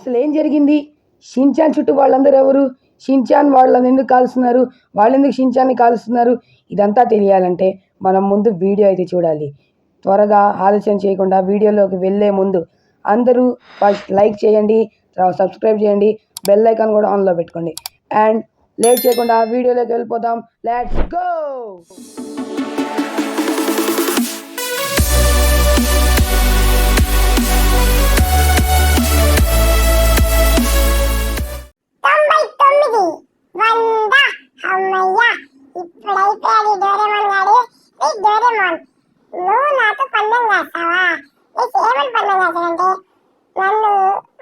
అసలు ఏం జరిగింది? షిన్చాన్ చుట్టూ వాళ్ళందరూ ఎవరు? షిన్చాన్ వాళ్ళని ఎందుకు కాలుస్తున్నారు? వాళ్ళెందుకు షిన్చాన్ని కాలుస్తున్నారు? ఇదంతా తెలియాలంటే మనం ముందు వీడియో అయితే చూడాలి. త్వరగా ఆలస్యం చేయకుండా వీడియోలోకి వెళ్ళే ముందు అందరూ ఫస్ట్ లైక్ చేయండి, తర్వాత సబ్స్క్రైబ్ చేయండి, బెల్ ఐకాన్ కూడా ఆన్లో పెట్టుకోండి. అండ్ లేట్ చేయకుండా వీడియోలోకి వెళ్ళిపోదాం. Let's go. నువ్వు నాతో పందెం చేస్తావా? ఏమని పందెం చేస్తానంటే నన్ను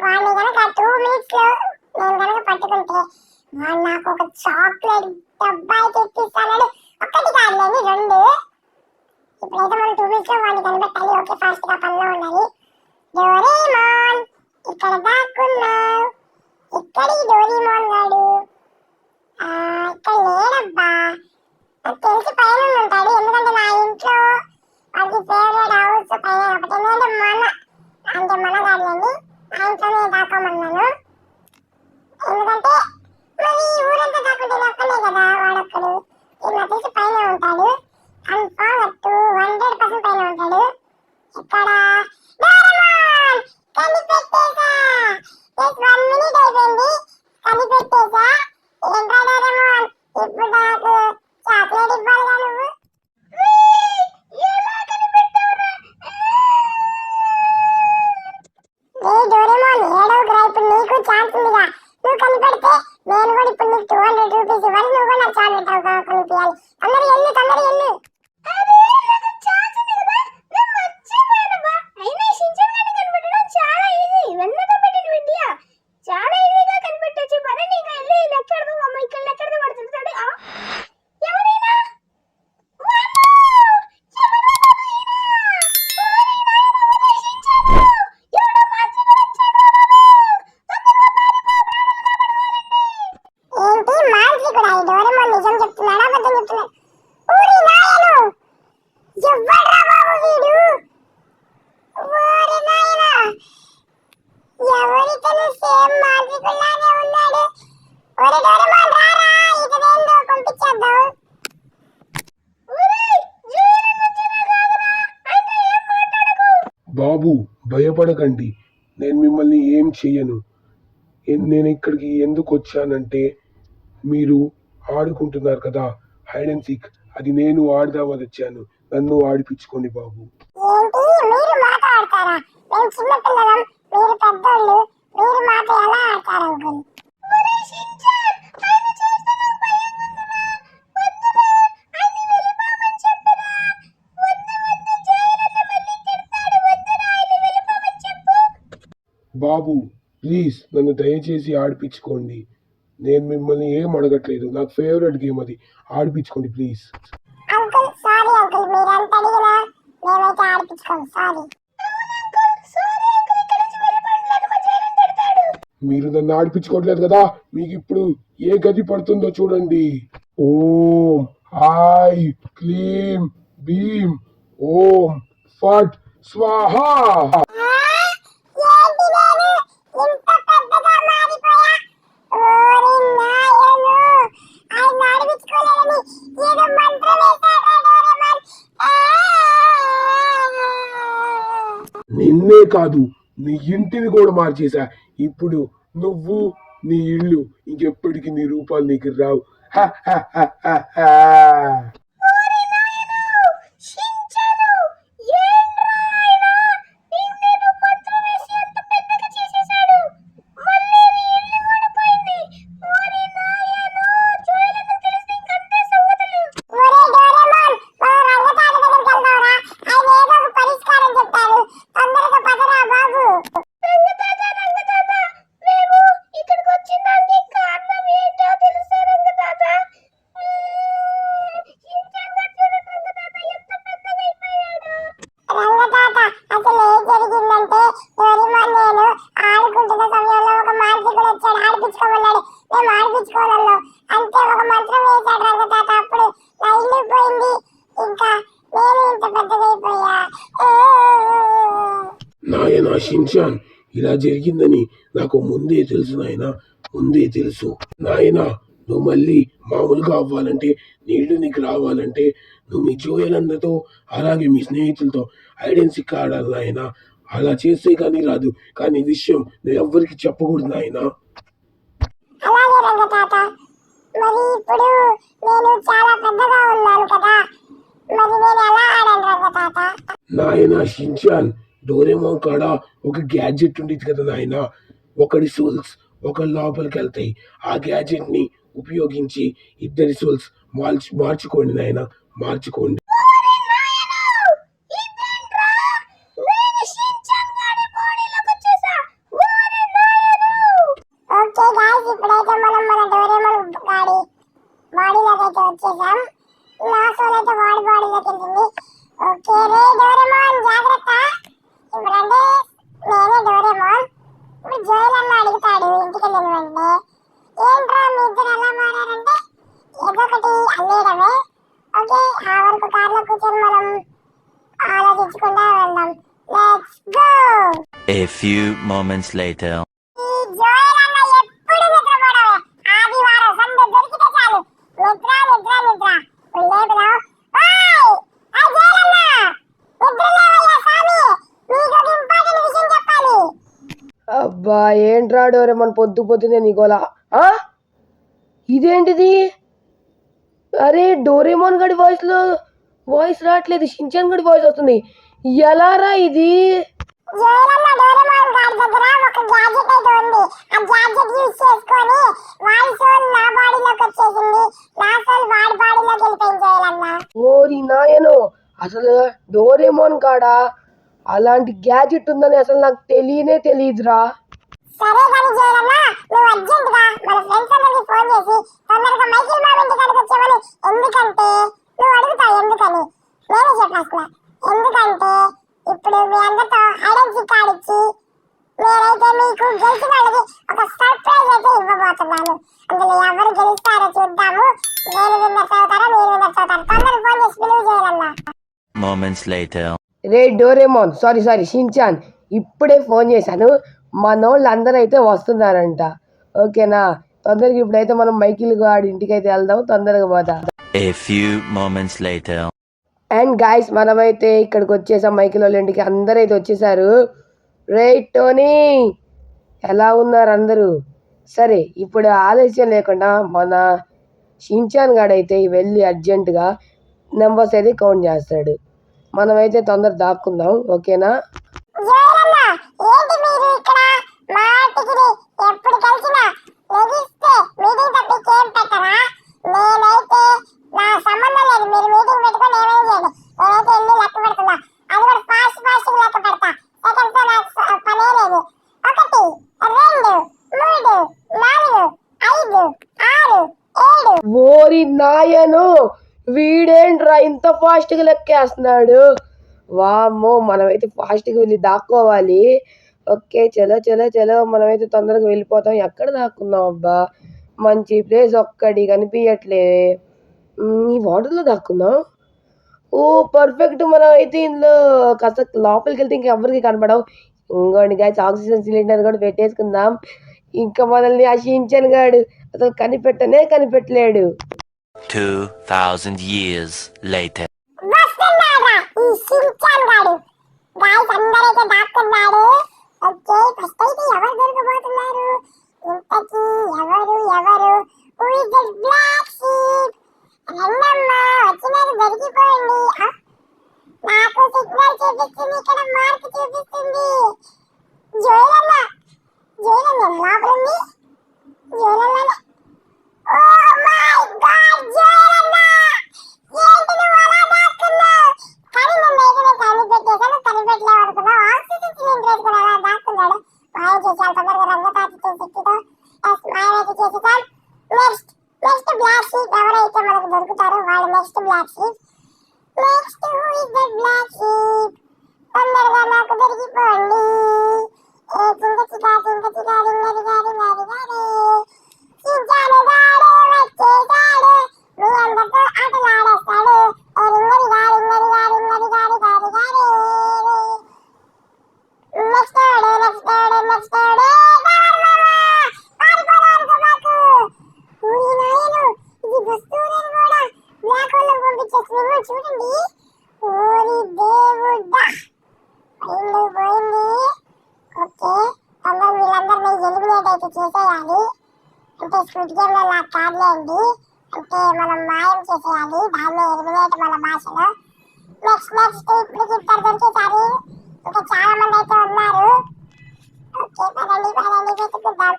వాడిని కనుక 2 minutes లో నేను కనుక పట్టుకుంటే వాడు నాకు ఒక చాక్లెట్ డబ్బా అయితే ఇప్పిస్తాడు. ఒక్కటి కాదులేని 2. ఇప్పుడైతే మనం 2 minutes లో వాడిని కనిపెట్టాలి. ఓకే, ఫాస్ట్ గా పనిలో ఉండాలి. డోరేమాన్ ఇక్కడ దాక్కున్నావు. ఇక్కడి డోరేమాన్ గాడు ఇక్కడ లేడబ్బా. నాకు తెలిసి పైన ఉంటాడు, ఎందుకంటే నా ఇంట్లో వాడికి ఫేవరెట్ హౌస్ పైన ఒకటి. ఎందుకంటే మన గాడియండి నా ఇంట్లోనే దాకోమన్నాను. ఎందుకంటే మరి ఊరంతా దాక్కుంటే ఒక్కనే కదా వాడొక్కడు. నాకు తెలిసి పైన ఉంటాడు. కన్ఫర్మ్ 200% పైన ఉంటాడు. ఇక్కడ డోరేమాన్ కనిపెట్టేసా. 1 minute అయిపోయింది, కనిపెట్టేసా. ఏంట్రా డోరేమాన్, ఇప్పుడు నాకు చాక్లెట్ ఇవ్వాలిగా నువ్వు? డోరేమాన్ ఏడవకురా, ఇప్పుడు నీకు ఛాన్స్ ఉందిగా. నువ్వు కనిపెడితే నేను కూడా ఇప్పుడు నీకు 200 రూపీస్ ఇవ్వాలి. నువ్వు కూడా నాకు చాక్లెట్ కొనిపించాలి. తొందర ఎల్లు. బాబు, భయపడకండి, నేను మిమ్మల్ని ఏం చెయ్యను. నేను ఇక్కడికి ఎందుకు వచ్చానంటే, మీరు ఆడుకుంటున్నారు కదా హైడ్ అండ్ సీక్, అది నేను ఆడదామని వచ్చాను. నన్ను ఆడిపించుకోండి బాబు. బాబు ప్లీజ్ నన్ను దయచేసి ఆడిపించుకోండి. నేను మిమ్మల్ని ఏం అడగట్లేదు, నాకు ఫేవరెట్ గేమ్ అది, ఆడిపించుకోండి ప్లీజ్. మీరు నన్ను ఆడిపించుకోవట్లేదు కదా, మీకు ఇప్పుడు ఏ గది పడుతుందో చూడండి. ఓం ఐ క్లీం భీం ఓం ఫట్ స్వాహా. నిన్నే కాదు, నీ ఇంటిని కూడా మార్చేసా. ఇప్పుడు నువ్వు నీ ఇల్లు ఇంకెప్పటికీ నీ రూపాలు నీకు రావు. ఆడిపించుకోవాలలో అంతే ఒక మంత్రం వేశాడు రంగతాత. అప్పుడు నా ఇల్లు పోయింది, ఇంకా నేను ఇంత పెద్దదైపోయా. నాయనా షిన్చాన్, ఇలా జరిగిందని నాకు ముందే తెలుసు నాయన, ముందే తెలుసు. నాయన, నువ్వు మళ్ళీ మామూలుగా అవ్వాలంటే, నీళ్లు నీకు రావాలంటే నువ్వు మీ జోయలన్నతో అలాగే మీ స్నేహితులతో హైడ్ అండ్ సీక్ ఆడాలి నాయన. అలా చేస్తే కానీ రాదు. కానీ ఈ విషయం నువ్వు ఎవ్వరికి చెప్పకూడదు నాయన. అలాగే రంగ తాత. మరి ఇప్పుడు నేను చాలా పెద్దగా ఉన్నాను కదా, మరి నేను ఎలా ఆడాను రంగ తాత? నాయన షిన్చాన్, డోరేమోన్ కాడ ఒక గ్యాడ్జెట్ ఉండేది కదా నాయన. ఒకడి సోల్స్ ఒకరి లోపలికి వెళ్తాయి. ఆ గ్యాడ్జెట్ ని ఉపయోగించి ఇద్దరి సోల్స్ మార్చుకోండి నాయన, మార్చుకోండి. ఓకే గాయ్స్, ఇప్పుడైతే మనం మన డోరేమోన్ బాడీలోకి అయితే వచ్చేసాం. నా సోల్ అయితే వాడి బాడీలోకి వెళ్తుంది. ఓకే రే డోరేమోన్, జాగ్రత్త. ఇప్పుడంటే నేనే డోరేమోన్. ఇప్పుడు జోయల్ అన్న అడుగుతాడు ఇంటికి వెళ్ళిన వెంటనే, ఏంట్రా మీ ఇద్దరు ఎలా మారారంటే ఏదో ఒకటి అల్లేయడమే. ఓకే, ఆ వరకు కార్లో కూర్చొని మనం ఆలోచించకుండా వెళ్దాం. Let's go. A few moments later. ఈ జోయల్ అన్న ఎప్పుడు నిద్రపోవడమే. ఆదివారం సండే దొరికితే చాలు నిద్ర నిద్ర నిద్ర. లేపుదాం. ఓయ్ ఆ జోయల్ అన్న, నిద్ర లేవయ్యా స్వామి, నీకు ఒక ఇంపార్టెంట్ విషయం చెప్పాలి. అబ్బా ఏంట్రా డోరేమోన్ పొద్దు పొద్దునే నీకోలా. ఇదేంటిది? అరే డోరేమోన్ గడి వాయిస్ రావట్లేదు, షిన్చాన్ గడి వాయిస్ వస్తుంది. ఎలారా ఇది? జోయల్ అన్న డోరేమోన్ గారి దగ్గర ఒక గ్యాడ్జెట్ అయితే ఉంది. ఆ గ్యాడ్జెట్ యూజ్ చేసుకొని వాడి సోల్ నా బాడీలోకి వచ్చేసింది, నా సోల్ వాడి బాడీలోకి వెళ్ళిపోయింది జోయల్ అన్న. ఓరి నాయనో, అసలు డోరేమోన్ కాడ అలాంటి గ్యాడ్జెట్ ఉందని అసలు నాకు తెలియదురా. సరే కానీ జోయల్ అన్న, నువ్వు అర్జెంట్ గా మన ఫ్రెండ్స్ అందరికి ఫోన్ చేసి తొందరగా మైకిల్ మామ ఇంటి కాడికి వచ్చామని. ఎందుకంటే నువ్వు అడుగుతావు ఎందుకని, నేనే చెప్పేస్తున్నా. ఎందుకంటే ఇప్పుడు మీ అందరితో హైడ్ అండ్ సీక్ ఆడిచ్చి నేనైతే మీకు గెలిచిన వాళ్ళకి ఒక సర్ప్రైజ్ అయితే ఇవ్వబోతున్నాను. అందులో ఎవరు గెలుస్తారో చూద్దాము. నేను విన్నర్ అవుతారా, మీరు విన్నర్ అవుతారు. తొందరగా ఫోన్ చేసి పిలువు జోయల్ అన్న. Moments later. రే డోరేమోన్, సారీ షిన్చాన్, ఇప్పుడే ఫోన్ చేశాను. మనోళ్ళు అందరూ అయితే వస్తున్నారంట. ఓకేనా, తొందరగా ఇప్పుడైతే మనం మైకిల్ గాడి ఇంటికి అయితే వెళ్దాం. తొందరగా పోదాం. A few moments later. And guys, మనమైతే ఇక్కడికి వచ్చేసాం. మైకిల్ వాళ్ళ ఇంటికి అందరూ అయితే వచ్చేసారు. రే టోనీ, ఎలా ఉన్నారు అందరూ? సరే, ఇప్పుడు ఆలస్యం లేకుండా మన షిన్చాన్ గాడైతే వెళ్ళి అర్జెంటుగా నెంబర్స్ అయితే కౌంట్ చేస్తాడు. మనమైతే తొందర దాక్కుందాం. ఓకేనా? జోయల్ అన్న, ఏంటి మీరు ఇక్కడ మా ఇంటికి ఎప్పుడు కలిసినా లెగిస్తే మీటింగ్ తప్పి ఏం పెట్టరా? నేనైతే నా సంబంధం లేదు, మీరు మీటింగ్ పెట్టుకొని ఏమైనా చేయండి, నేనైతే వెళ్ళి లెక్క పెడుతున్నా. అది కూడా ఫాస్ట్ లెక్క పెడతా. సెకండ్స్ తో నాకు పనే లేదు. 1 2 3 4 5 6 7. ఓరి నాయను, వీడేంట్రా ఇంత ఫాస్ట్గా లెక్కేస్తున్నాడు? వామ్మో, మనమైతే ఫాస్ట్గా వెళ్ళి దాక్కోవాలి. ఓకే, చలో మనమైతే తొందరగా వెళ్ళిపోతాం. ఎక్కడ దాక్కుందాం అబ్బా? మంచి ప్లేస్ ఒక్కడి కనిపించట్లే. ఈ వాటర్లో దాక్కుందాం. ఓ పర్ఫెక్ట్, మనం అయితే ఇందులో కాస్త లోపలికి వెళ్తే ఇంకెవ్వరికి కనపడవు. ఇంకోండి గాయస్, ఆక్సిజన్ సిలిండర్ కూడా పెట్టేసుకుందాం. ఇంకా మనల్ని ఆ షిన్చాన్ గాడు అసలు కనిపెట్టలేడు. 2000 years later. వస్తున్నాడా ఈ షిన్చాన్ గాడు? గాయ్స్ అందరైతే దాక్కున్నాడు. ఓకే, ఫస్ట్ అయితే ఎవరు దొరకబోతున్నారు? ఇంతకీ ఎవరు? Who is this black sheep? రండమ్మ, వచ్చినది దొరికిపోయింది. నాకు సిగ్నల్ చూపిస్తుంది, ఇక్కడ మార్క్ చూపిస్తుంది. జోయల్ అన్న లోపల ఉంది. జోయల్ అన్న, ఓ మై గాడ్ జోయల్ అన్న, ఏంటి నువ్వు అలా దాక్కున్నావు? కానీ నన్ను అయితే నేను కనిపెట్టలేవు అనుకున్నావు. ఆక్సిజన్ సిలిండర్ కూడా అలా దాక్కున్నాడు. మాయ చేసాను తొందరగా రంగతాత శక్తితో మాయమైతే చేసేసాం. నెక్స్ట్ బ్లాక్ షీప్ ఎవరైతే మనకు దొరుకుతారో వాళ్ళు next black sheep. Next who is the black sheep? తొందరగా నాకు దొరికిపోండి. ఏ చింగచిగా రింగరి గారి షిన్చాన్ గాడు వచ్చేసాడు, మీ అందరితో ఆటలు ఆడేస్తాడు. ఏ రింగరి గారి నెక్స్ట్ చేసేయాలి. అంటే స్క్విడ్ గేమ్ లో లా కాదులేండి, అంటే మనం మాయం చేసేయాలి దాన్ని, ఎలిమినేట్ మన భాషలో. నెక్స్ట్ ఇప్పుడు ఇద్దరు దొరికేసారి, ఇంకా చాలా మంది అయితే ఉన్నారు. ఓకే పదండి వెతుకుద్దాం,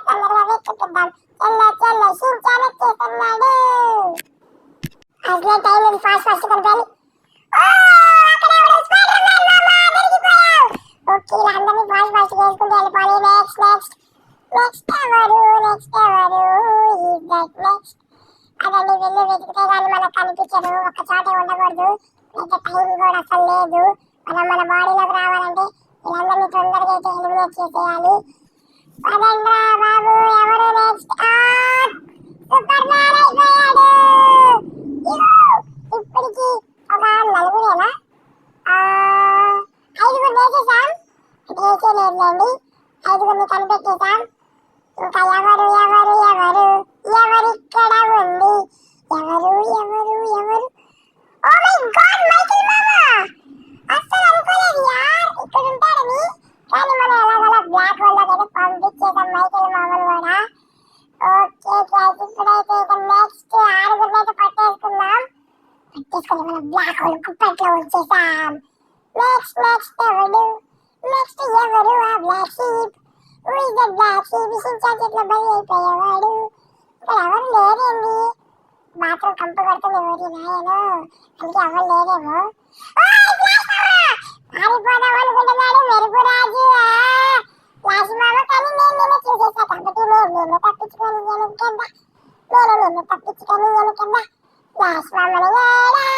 తొందరగా వెతుకుద్దాం. చెల్ల షించాన్ వచ్చేస్తున్నాడు. అసలే టైం ఉంది, ఫాస్ట్ కనిపించాలి. ఓకే అందరినీ ఫాస్ట్ చేసుకుంటూ వెళ్ళిపోవాలి. నెక్స్ట్ ఎవరు అదండి, వెళ్ళి వెతికితే కానీ మనకు కనిపించదు, ఒక్క చోటే ఉండకూడదు, అయితే టైం కూడా అసలు లేదు. మనం మన బాడీలోకి రావాలంటే వీళ్ళందరినీ తొందరగా అయితే ఎలిమినేట్ చేసేయాలి. పదండ్రా బాబు, ఎవరు నెక్స్ట్? సూపర్ మ్యాన్ అయిపోయాడు. ఇప్పటికి ఒక నలుగురేనా, 5గురు వేసేసాం, వేసేలేదులేండి, 5గురిని కనిపెట్టేసాం. ఇంకా ఎవరు ఇక్కడ ఉంది, ఎవరు? ఓ మై గాడ్, మైకిల్ మామా! అస్సలు అనుకోలేదు యార్ ఇక్కడ ఉంటాడని, కానీ మనం ఎలాగోలా బ్లాక్ హోల్ లోకి అయితే పంపించేసాం మైకిల్ మామను కూడా. ఓకే గైస్, ఇప్పుడైతే ఇక నెక్స్ట్ 6గురిని అయితే పట్టేసుకొని మనం బ్లాక్ హోల్ కుప్పట్లో వచ్చేసాం. నెక్స్ట్ ఎవరు? ఆ black sheep. Who is the black sheep? Shinchan చేతిలో బలి అయిపోయేవాడు. ఇక్కడ ఎవరు లేరేంది, బాత్రూమ్ కంపు కొడుతుంది ఊరి నాయను, అందుకే ఎవరు లేరేమో. పారిపోదాం అనుకుంటున్నాడు మెరుపు రాజు, రాజు మామ. కానీ నేను చూసేసా కాబట్టి నేను తప్పించుకొని వెనుకన్నా, రాజు మామని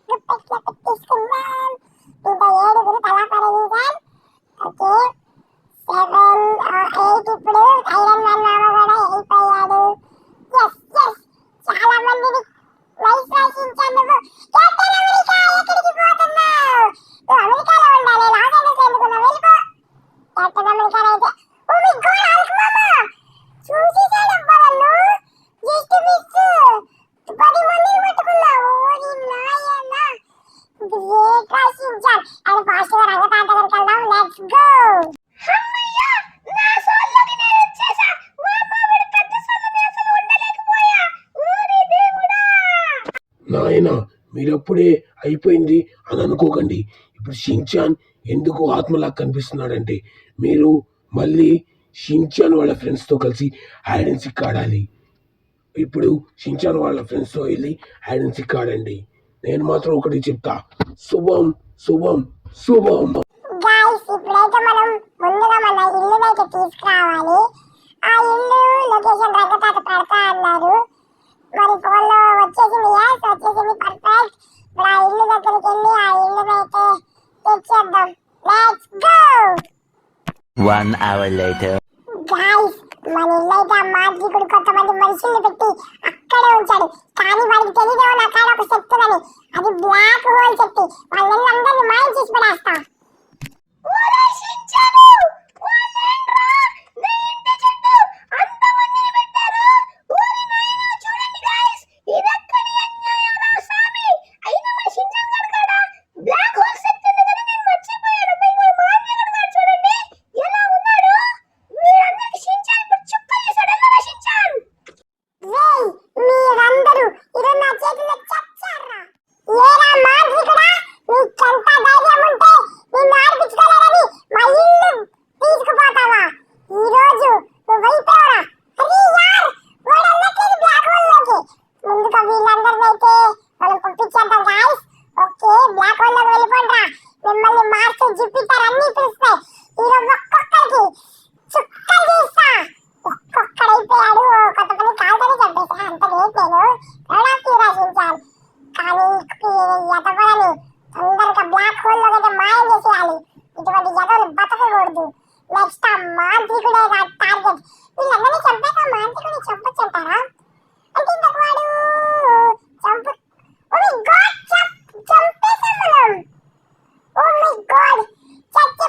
గుప్పెట్లో పెట్టేసుకుందాం. ఇంకా 7గురు తలా పడేసాం. ఓకే 7 8 ఇప్పుడు ఐరన్ మ్యాన్ మామ కూడా అయిపోయాడు. చాలా మందిని వైశ్లేషించాను. కెప్టెన్ అమెరికా ఎక్కడికి పోతున్నావు? నువ్వు అమెరికాలో ఉండాలి, లాస్ ఏంజల్స్ ఎందుకున్నావు? వెళ్ళిపో. కెప్టెన్ అమెరికా అయితే ఓ మై గాడ్, హల్క్ మామా చూసేసాడు నన్ను, జస్ట్ మిస్. 10 మందిని పట్టుకున్నావు, ఓరి నాయనా, గ్రేట్ రా షించాన్. అది ఫాస్ట్ గా రంగతాంత దగ్గరికి వెళ్దాం. Let's go. అమ్మయ్యా, నా సోల్లోకి నేను వచ్చేసా. మా మామిడి పెద్ద సోల్లోని అసలు ఉండలేకపోయా. ఓరి దేవుడా! నాయనా, మీరప్పుడే అయిపోయింది అని అనుకోకండి. ఇప్పుడు షించాన్ ఎందుకు ఆత్మలా కనిపిస్తున్నాడంటే, మీరు మళ్ళీ షించాన్ వాళ్ళ ఫ్రెండ్స్తో కలిసి హైడ్ అండ్ సీక్ ఆడాలి. ఇప్పుడు షించాన్ వాళ్ళ ఫ్రెండ్స్తో వెళ్ళి హైడ్ అండ్ సీక్ ఆడండి. నేను మాత్రం ఒకటి చెప్తా, శుభం. గైస్, ఇప్పుడైతే మనం ముందుగా మన ఇల్లునైతే తీసుకురావాలి. ఆ ఇల్లు లొకేషన్ రంగతాత పెడతా అన్నారు, మరి ఫోన్లో వచ్చేసింది. వచ్చేసింది, పర్ఫెక్ట్. ఇప్పుడు ఆ ఇల్లు దగ్గరికి వెళ్ళి ఆ ఇల్లునైతే తెచ్చేద్దాం. Let's go. 1 hour later. Guys, మన ఇల్లు అయితే ఆ మాంత్రికుడు కొంతమంది మనుషుల్ని పెట్టి అక్కడే ఉంచాడు, కానీ వాడికి తెలియదేమో నా కాడ ఒక శక్తి ఉందని. అది బ్లాక్ హోల్ శక్తి. వాళ్ళందరినీ మాయం చేసి పడేస్తా. మీరందరూ ఈరోజు నా చేతిలో చచ్చారా? ఏరా మాంత్రికుడా, నీకెంత ధైర్యం ఉంటే నిన్ను ఆడిపించుకోలేరని మా ఇల్లు తీసుకుపోతావా? ఈ రోజు నువ్వు అయిపోయారా? అరే యార్, వాడు వెళ్ళట్లేదు బ్లాక్ హోల్ లోకి. ముందుగా వీళ్ళందరినీ అయితే మనం పంపించేద్దాం గైస్. ఓకే, బ్లాక్ హోల్ లోకి వెళ్ళిపోండిరా. మిమ్మల్ని మార్స్, జూపిటర్ అన్ని పిలుస్తాయి. ఈరోజు ఒక్కొక్కరికి చుక్కలు చేస్తా. ఒక్కొక్కడైపోయాడు, కొంతమంది కాల్తోనే చంపేసా. అంత గ్రేట్ నేను, ప్రౌడ్ రాసించాను. కానీ ఎదవలని తొందరగా బ్లాక్ హోల్ లో అయితే మాయం చేసేయాలి. ఇటువంటి ఎదవలు బతకకూడదు. నెక్స్ట్ ఆ మాంత్రికుడే టార్గెట్. వీళ్ళందరినీ చంపాక మాంత్రికుడిని చంపొచ్చు అంటారా? అంటే ఇంతకు వాడు చంపు. ఓ మై గాడ్, చంపేసాం మనం. ఓ మై గాడ్, చచ్చి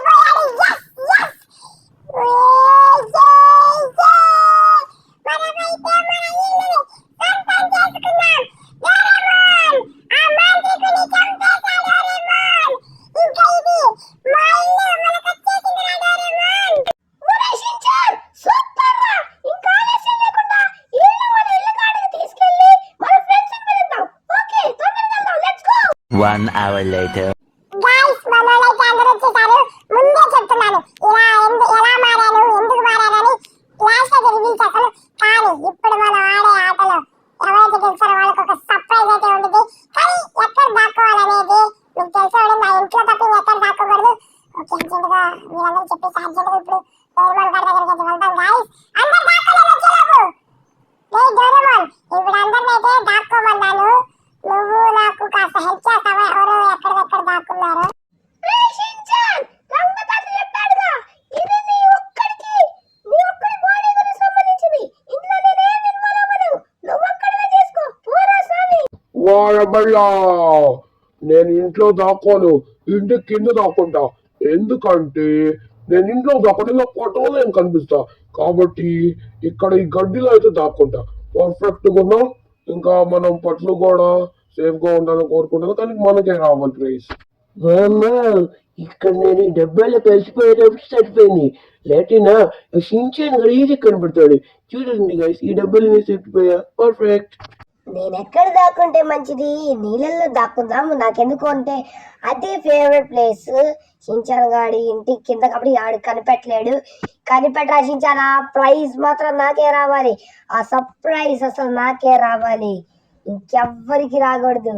1 hour later. గైస్ మనోళ్ళైతే అందరూ వచ్చేసారు. ముందే చెప్తున్నాను ఎలా మారాను ఎందుకు మారానని లాస్ట్ అయితే రివీల్ చేస్తాను. కానీ ఇప్పుడు మనం ఆడే ఆటలో ఎవరైతే గెలిచారో వాళ్ళకి ఒక సర్ప్రైజ్ అయితే ఉంటుంది. కానీ ఎక్కడ దాక్కోవాలనేది మీకు తెలుసు. నా ఇంట్లో తప్ప ఎక్కడ దాక్కోకూడదు. ఓకే, అర్జెంటుగా మీరందరూ చెప్పేసి అర్జెంటుగా ఇప్పుడు డోరేమాన్ గారి దగ్గరికి అయితే వెళ్తాం. గైస్ అందరు దాక్కోలేదు వచ్చేలోపు. డోరేమాన్ ఇప్పుడు అందరినైతే దాక్కోమన్నాను. నువ్వు నాకు కాస్త హెల్ప్ చేస్తావా? ఎవరు ఎక్కడెక్కడ దాక్కున్నారు? వారబల్లా నేను ఇంట్లో దాక్కోను, ఇంటి కింద దాక్కుంటా. ఎందుకంటే నేను ఇంట్లో దాక్కుంటే ఫోటోలో నేను కనిపిస్తా. కాబట్టి ఇక్కడ ఈ గడ్డిలో అయితే దాక్కుంటా. పర్ఫెక్ట్ గా ఉన్నాం. ఇంకా మనం పట్లు కూడా సేఫ్ గా ఉండాలని కోరుకుంటాను. కానీ మనకే రావాలి ప్రైజ్. ఇక్కడ నేను ఈ డబ్బాలో కలిసిపోయేటప్పుడు సరిపోయింది. లేటినా షించాన్ కూడా ఈజీ కనబడతాడు. చూడండి గైస్, ఈ డబ్బాలు నేను సరిపోయా. పర్ఫెక్ట్. నేను ఎక్కడ దాక్కుంటే మంచిది? నీళ్ళల్లో దాక్కుందాం. నాకెందుకు అంటే అదే ఫేవరెట్ ప్లేస్. షించాన్ గాడి ఇంటి కింద కాబట్టి ఆడు కనిపెట్టలేడు. కనిపెట్టరా షించాన్, ఆ ప్రైజ్ మాత్రం నాకే రావాలి. ఆ సర్ప్రైజ్ అసలు నాకే రావాలి, ఇంకెవ్వరికి రాకూడదు.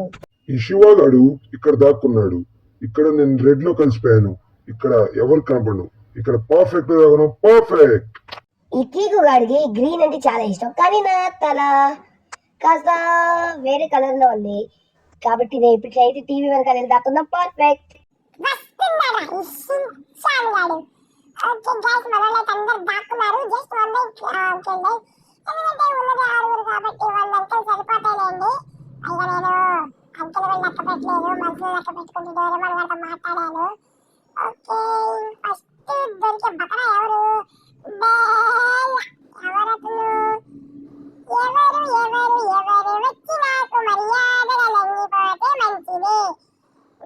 ఈ శివగాడు ఇక్కడ దాక్కున్నాడు. ఇక్కడ నేను రెడ్ లో కలిసిపోయాను. ఇక్కడ ఎవరు కనపడను. ఇక్కడ పర్ఫెక్ట్ పర్ఫెక్ట్. ఈ కీకు గాడికి గ్రీన్ అంటే చాలా ఇష్టం, కానీ నా తల కాస్త వేరే కలర్ లో ఉంది. కాబట్టి నేను ఇప్పుడైతే టీవీ వెనకాల దాక్కుందాం. పర్ఫెక్ట్. వస్తున్నారా ఈ షించాన్ గాడు? ఓకే గైస్ మనోళ్ళైతే అందరు దాక్కున్నారు. జస్ట్ వన్ చూడండి. ఎందుకంటే ఉన్నది 6 కాబట్టి వాళ్ళంతా సరిపోతాయిలేండి. అయినా నేను అంకెలు కూడా లెక్క పెట్టలేదు, మనసులో లెక్క పెట్టుకుంటూ డోరేమాన్ గారితో మాట్లాడాను. ఓకే ఫస్ట్ దొరికే బకరా ఎవరు? ఎవరతను? ఎవరు వచ్చి నాకు మర్యాదగా లొంగిపోతే మంచిది.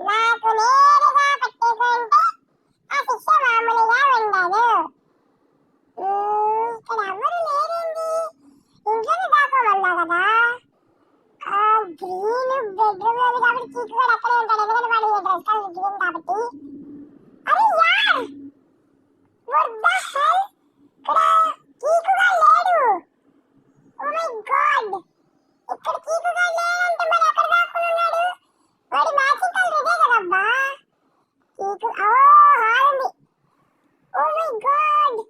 నాకు నేరుగా పట్టేకుంటే ఆ శిక్ష మామూలుగా ఉండదు. ఇక్కడ ఎవరు లేరండి. ఇంట్లోనే దాకోమన్నా కదా. గ్రీన్ బెడ్రూమ్ లో కాబట్టి చీకు కూడా అక్కడే ఉంటాడు. ఎందుకంటే వాడు డ్రెస్ కలర్ గ్రీన్ కాబట్టి. అరే యార్, వాట్ ద హెల్, ఇక్కడ చీకుగా లేడు. ఓ మై గాడ్, ఇక్కడ చీకుగా లేడంటే మరి ఎక్కడ దాక్కుని ఉన్నాడు? వాడి మ్యాచింగ్ కలర్ ఇదే కదబ్బా. చీకు హాల్ ఉంది. ఓ మై గాడ్,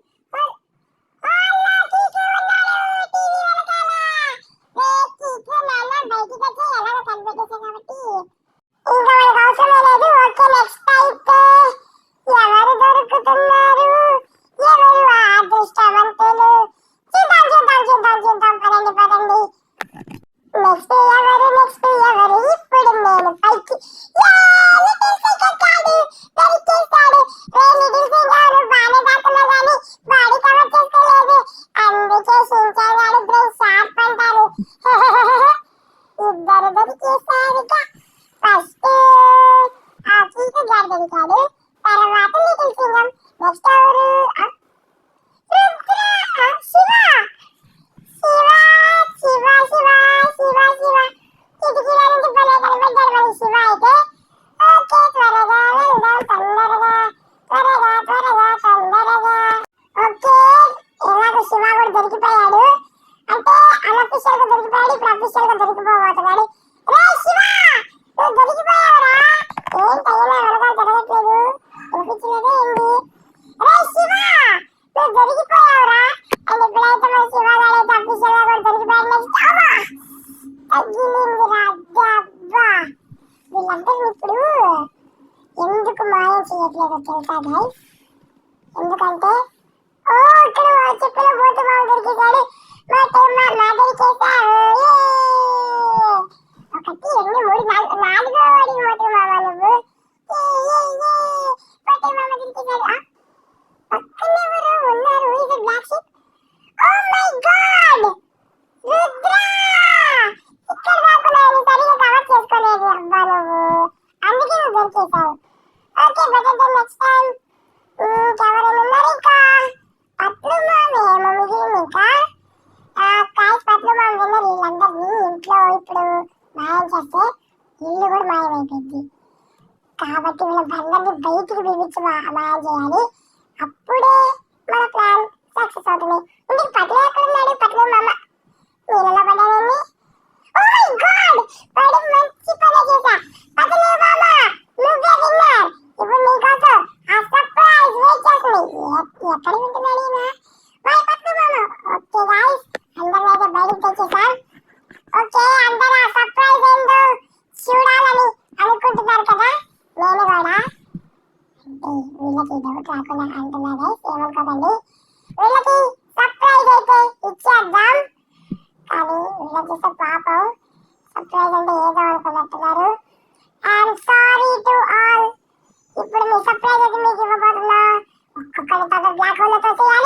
ఎందుకు మాయం చేయట్లేదు తెలుసా గైస్? ఎందుకంటే ఇక్కడ చెప్పుల పోతు మామ దొరికేశాడు. దొరికేశావు. ఒకటి 2 3 4 వాడి పోతు మామ నువ్వు. పోతు మామ దొరికేశాడు. పక్కన ఎవరు ఉన్నారు? ఇది black sheep. Oh my god, Rudra ఇక్కడ దాకా నేను సరిగా కవర్ చేసుకోలేదు అబ్బా నువ్వు, అందుకే నువ్వు దొరికేశావు. ఓకే బట్ నెక్స్ట్ టైం ఎవరైనా ఉన్నారు ఇంకా? పట్లు మామేమో మిగిలింది ఇంకా. కాయస్ పట్లు మామ విన్నారు వీళ్ళందరినీ ఇంట్లో ఇప్పుడు మాయం చేస్తే. ఇల్లు కూడా మాయమైపోయింది. కాబట్టి వీళ్ళందరినీ బయటికి పిలిపించి మాయం చేయాలి. అప్పుడే మన ప్లాన్ సక్సెస్ అవుతుంది. ఇంటికి పట్ల ఎక్కడ ఉన్నాడు? పట్ల మామ నీళ్ళలో పడ్డానండి. ఓ మై గాడ్, వాడు మంచి పని చేశా. పట్ల మామ నువ్వే విన్నర్. ఇప్పుడు నీకోసం ఆ సర్ప్రైజ్ వెయిట్ చేస్తుంది. ఎక్కడ వింటున్నాడు ఈయన? మై పట్ల మామ. ఓకే గైస్, అందరినీ అయితే బయటికి తెచ్చేసాం. ఓకే, అందరూ ఆ సర్ప్రైజ్ ఏందో చూడాలని అనుకుంటున్నారు కదా. నేను కూడా వీళ్ళకి డౌట్ రాకుండా అంటున్నా గైస్, ఏమనుకోకండి. వీళ్ళకి సర్ప్రైజ్ అయితే ఇచ్చేద్దాం. కానీ వీళ్ళకి చూస్తే పాపం సర్ప్రైజ్ అంటే ఏదో అనుకున్నట్టున్నారు. I'm sorry to all. ఇప్పుడు మీ సర్ప్రైజ్ అయితే మీకు ఇవ్వబోతున్నా. ఒక్కొక్కరి బ్లాక్ హోల్ తో చేయాలి.